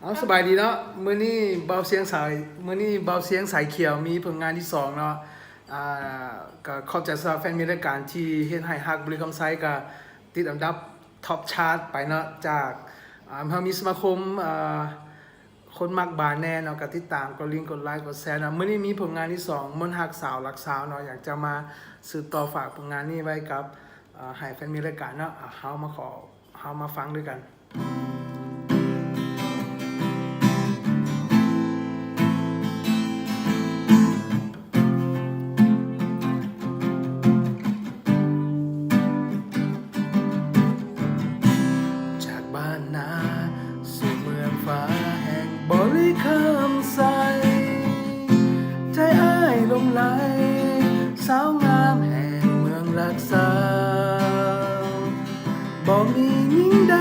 สบายดีเนาะมื้อนี้เบาเสียงสายมื้อนี้เบาเสียงสายเขียวมีผลงานที่2เนาะอ่าก็ขอบใจสำหรับแฟนมีรายการที่เฮ็ดให้ฮักบริคำไซก็ติดอันดับท็อปชาร์ตไปเนาะจากเฮามีสมาคมคนมักบานแน่เนาะก็ติดตามกดลิงก์กดไลค์กดแชร์เนาะมื้อนี้มีผลงานที่2มนต์ฮักสาวรักสาวเนาะอยากจะมาสืบต่อฝากผลงานนี้ไว้กับให้แฟนมีรายการเนาะเฮามาฟังด้วยกันบ้านนาสู่เมืองฟ้าแห่งบริคำใสใจอ้ายลงไหลสาวงามแห่งเมืองรักษาบ่มีหญิงใด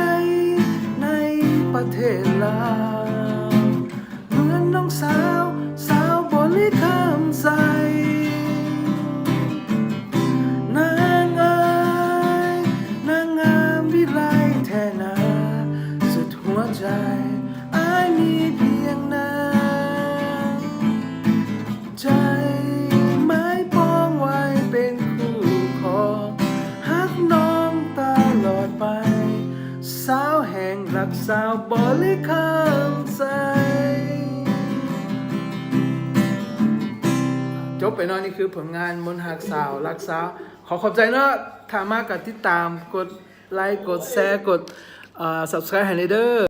ในประเทศลาวเหมือนน้องสาวบริคำใสนางเอ๋ยนางงามวิไลแท้นาหัวใจอ้ายมีเพียงนางใจไม้ปองไว้เป็นคู่ครองฮักน้องตลอดไปสาวแห่งรักสาวบริคำใสจบไปเนาะนี่คือผลงานมนต์ฮักสาวรักสาวขอขอบใจเนาะถ้ามากกดติดตามกดไลค์กดแชร์กดsubscribe ให้เด้อ